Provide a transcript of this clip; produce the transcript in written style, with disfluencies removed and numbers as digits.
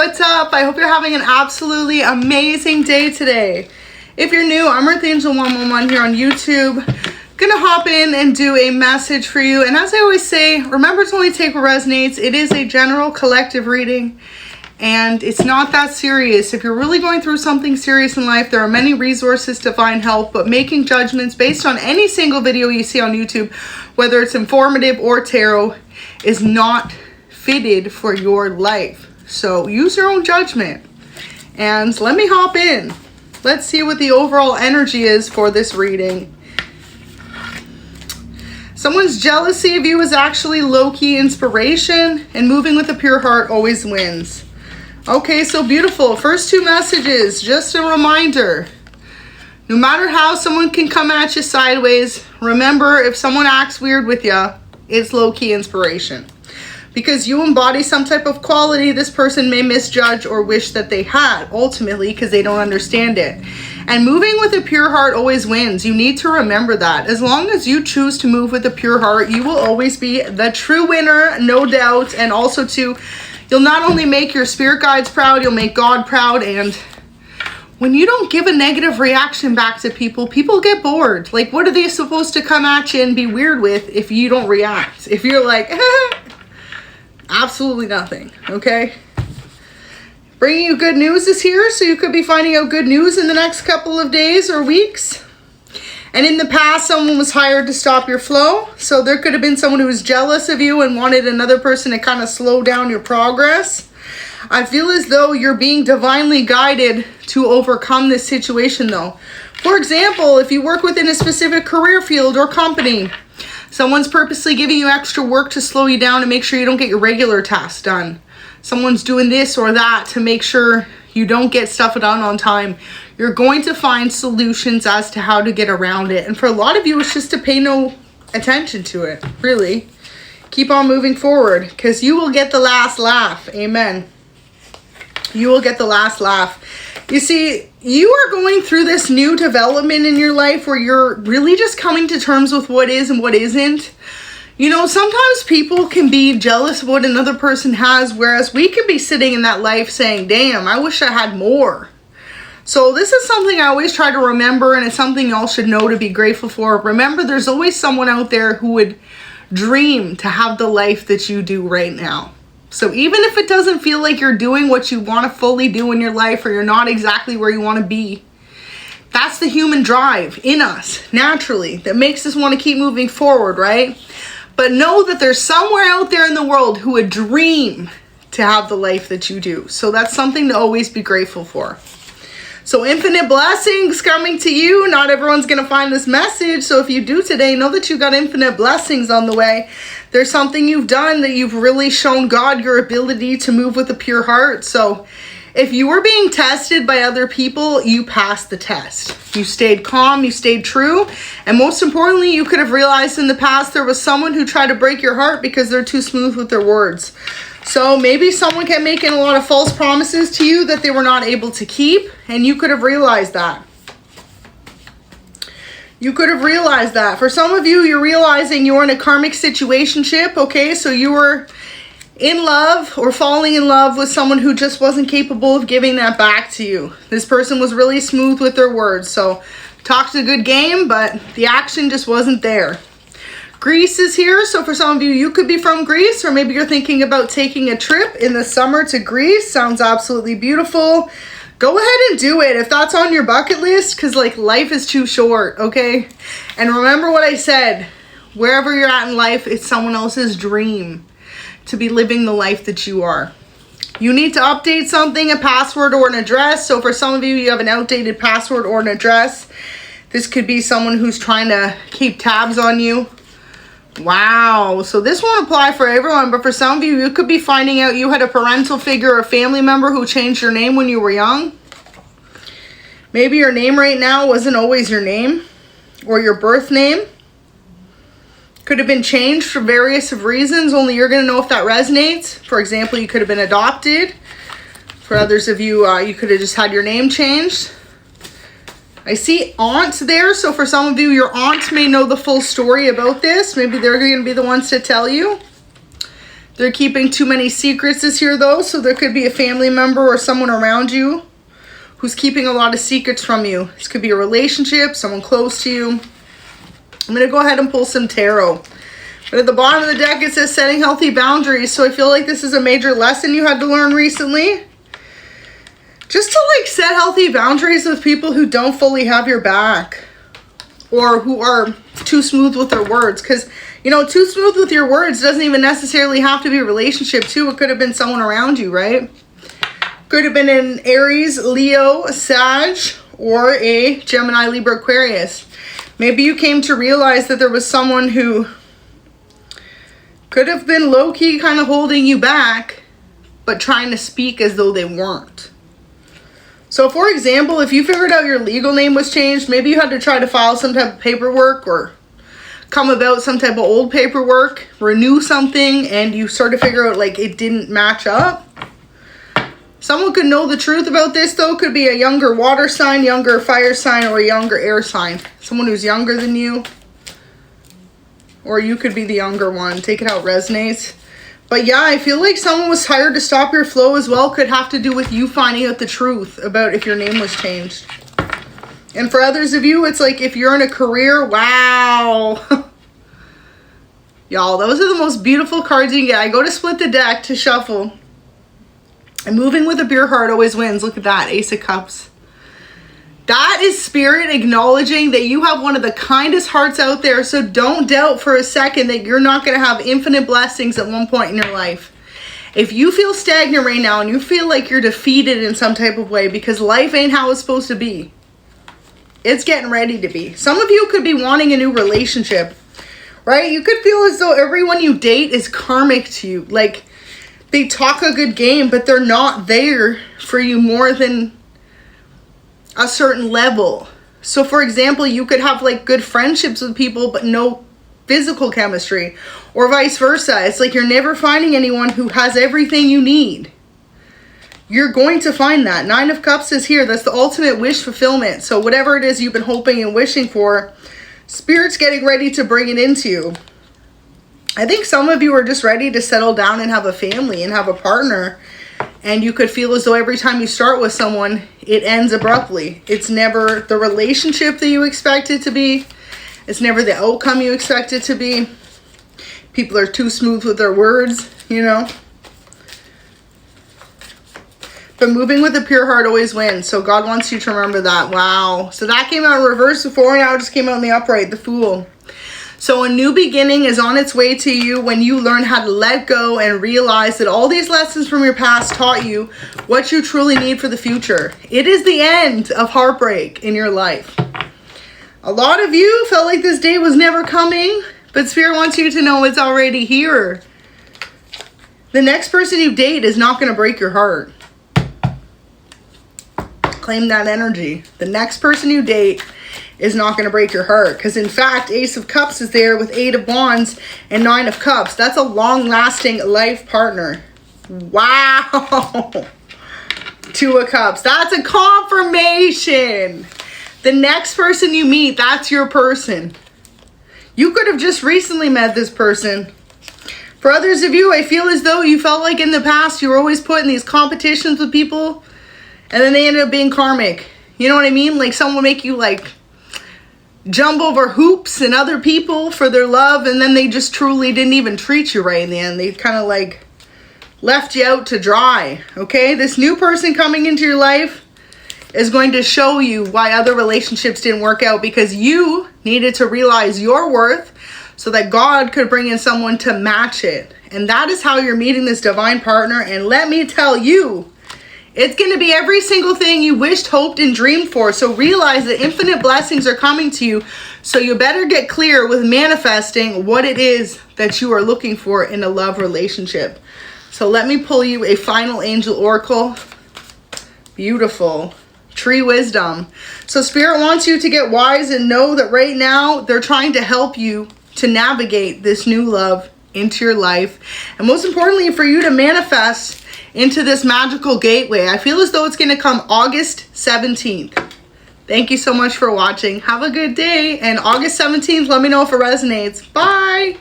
what's up? I hope you're having an absolutely amazing day today. If you're new, I'm ᴛᴟ111 here on YouTube. Gonna hop in and do a message for you. And as I always say, remember to only take what resonates. It is a general collective reading and it's not that serious. If you're really going through something serious in life, there are many resources to find help, but making judgments based on any single video you see on YouTube, whether it's informative or tarot, is not fitted for your life. So use your own judgment. And let me hop in. Let's see what the overall energy is for this reading. Someone's jealousy of you is actually low-key inspiration, and moving with a pure heart always wins. Okay, so beautiful. First two messages, just a reminder. No matter how someone can come at you sideways, remember if someone acts weird with you, it's low-key inspiration. Because you embody some type of quality this person may misjudge or wish that they had, ultimately, because they don't understand it. And moving with a pure heart always wins. You need to remember that. As long as you choose to move with a pure heart, you will always be the true winner, no doubt. And also, too, you'll not only make your spirit guides proud, you'll make God proud. And when you don't give a negative reaction back to people, people get bored. Like, what are they supposed to come at you and be weird with if you don't react? If you're like, absolutely nothing, okay? Bringing you good news is here, so you could be finding out good news in the next couple of days or weeks. And in the past, someone was hired to stop your flow. So there could have been someone who was jealous of you and wanted another person to kind of slow down your progress. I feel as though you're being divinely guided to overcome this situation, though. For example, if you work within a specific career field or company, someone's purposely giving you extra work to slow you down and make sure you don't get your regular tasks done. Someone's doing this or that to make sure you don't get stuff done on time. You're going to find solutions as to how to get around it. And for a lot of you, it's just to pay no attention to it, really. Keep on moving forward because you will get the last laugh. Amen. You will get the last laugh. You see, you are going through this new development in your life where you're really just coming to terms with what is and what isn't. You know, sometimes people can be jealous of what another person has, whereas we can be sitting in that life saying, damn, I wish I had more. So this is something I always try to remember, and it's something y'all should know to be grateful for. Remember, there's always someone out there who would dream to have the life that you do right now. So even if it doesn't feel like you're doing what you want to fully do in your life, or you're not exactly where you want to be, that's the human drive in us, naturally, that makes us want to keep moving forward, right? But know that there's somewhere out there in the world who would dream to have the life that you do. So that's something to always be grateful for. So infinite blessings coming to you. Not everyone's going to find this message. So if you do today, know that you got infinite blessings on the way. There's something you've done that you've really shown God your ability to move with a pure heart. So if you were being tested by other people, you passed the test. You stayed calm, you stayed true, and most importantly, you could have realized in the past there was someone who tried to break your heart because they're too smooth with their words. So maybe someone kept making a lot of false promises to you that they were not able to keep, and you could have realized that. You could have realized that. For some of you, you're realizing you're in a karmic situationship, okay? So you were in love or falling in love with someone who just wasn't capable of giving that back to you. This person was really smooth with their words. So talked a good game, but the action just wasn't there. Greece is here. So for some of you, you could be from Greece, or maybe you're thinking about taking a trip in the summer to Greece. Sounds absolutely beautiful. Go ahead and do it if that's on your bucket list, because like life is too short, okay? And remember what I said, wherever you're at in life, it's someone else's dream to be living the life that you are. You need to update something, a password or an address. So for some of you, you have an outdated password or an address. This could be someone who's trying to keep tabs on you. Wow. So this won't apply for everyone, but for some of you, you could be finding out you had a parental figure or a family member who changed your name when you were young. Maybe your name right now wasn't always your name or your birth name. Could have been changed for various reasons. Only you're going to know if that resonates. For example, you could have been adopted. For others of you, you could have just had your name changed. I see aunt there. So for some of you, your aunt may know the full story about this. Maybe they're going to be the ones to tell you. They're keeping too many secrets this year though, so there could be a family member or someone around you who's keeping a lot of secrets from you. This could be a relationship, someone close to you. I'm going to go ahead and pull some tarot. But at the bottom of the deck it says setting healthy boundaries. So I feel like this is a major lesson you had to learn recently. Just to like set healthy boundaries with people who don't fully have your back. Or who are too smooth with their words. Because, you know, too smooth with your words doesn't even necessarily have to be a relationship too. It could have been someone around you, right? Could have been an Aries, Leo, Sag, or a Gemini, Libra, Aquarius. Maybe you came to realize that there was someone who could have been low-key kind of holding you back, but trying to speak as though they weren't. So for example, if you figured out your legal name was changed, maybe you had to try to file some type of paperwork or come about some type of old paperwork, renew something, and you sort of figure out like it didn't match up. Someone could know the truth about this though. Could be a younger water sign, younger fire sign, or a younger air sign. Someone who's younger than you. Or you could be the younger one. Take it how it resonates. But yeah, I feel like someone was hired to stop your flow as well. Could have to do with you finding out the truth about if your name was changed. And for others of you, it's like if you're in a career, wow. Y'all, those are the most beautiful cards you can get. I go to split the deck to shuffle. And moving with a pure heart always wins. Look at that, Ace of Cups. That is Spirit acknowledging that you have one of the kindest hearts out there. So don't doubt for a second that you're not going to have infinite blessings at one point in your life. If you feel stagnant right now and you feel like you're defeated in some type of way because life ain't how it's supposed to be, it's getting ready to be. Some of you could be wanting a new relationship, right? You could feel as though everyone you date is karmic to you. Like they talk a good game, but they're not there for you more than a certain level. So for example, you could have like good friendships with people but no physical chemistry, or vice versa. It's like you're never finding anyone who has everything you need. You're going to find that. Nine of Cups is here. That's the ultimate wish fulfillment. So whatever it is you've been hoping and wishing for, Spirit's getting ready to bring it into you. I think some of you are just ready to settle down and have a family and have a partner. And you could feel as though every time you start with someone, it ends abruptly. It's never the relationship that you expect it to be. It's never the outcome you expect it to be. People are too smooth with their words, you know. But moving with a pure heart always wins. So God wants you to remember that. Wow. So that came out in reverse before, and now it just came out in the upright, the Fool. So a new beginning is on its way to you when you learn how to let go and realize that all these lessons from your past taught you what you truly need for the future. It is the end of heartbreak in your life. A lot of you felt like this day was never coming, but Spirit wants you to know it's already here. The next person you date is not going to break your heart. Claim that energy. The next person you date is not going to break your heart. Because in fact, Ace of Cups is there with 8 of Wands and 9 of Cups. That's a long-lasting life partner. Wow. 2 of Cups. That's a confirmation. The next person you meet, that's your person. You could have just recently met this person. For others of you, I feel as though you felt like in the past you were always put in these competitions with people and then they ended up being karmic. You know what I mean? Like someone would make you like jump over hoops and other people for their love, and then they just truly didn't even treat you right in the end. They kind of like left you out to dry. Okay, this new person coming into your life is going to show you why other relationships didn't work out, because you needed to realize your worth so that God could bring in someone to match it. And that is how you're meeting this divine partner. And let me tell you, it's going to be every single thing you wished, hoped, and dreamed for. So realize that infinite blessings are coming to you. So you better get clear with manifesting what it is that you are looking for in a love relationship. So let me pull you a final angel oracle. Beautiful. Tree wisdom. So Spirit wants you to get wise and know that right now they're trying to help you to navigate this new love into your life. And most importantly, for you to manifest into this magical gateway. I feel as though it's going to come August 17th. Thank you so much for watching. Have a good day. And August 17th, let me know if it resonates. Bye.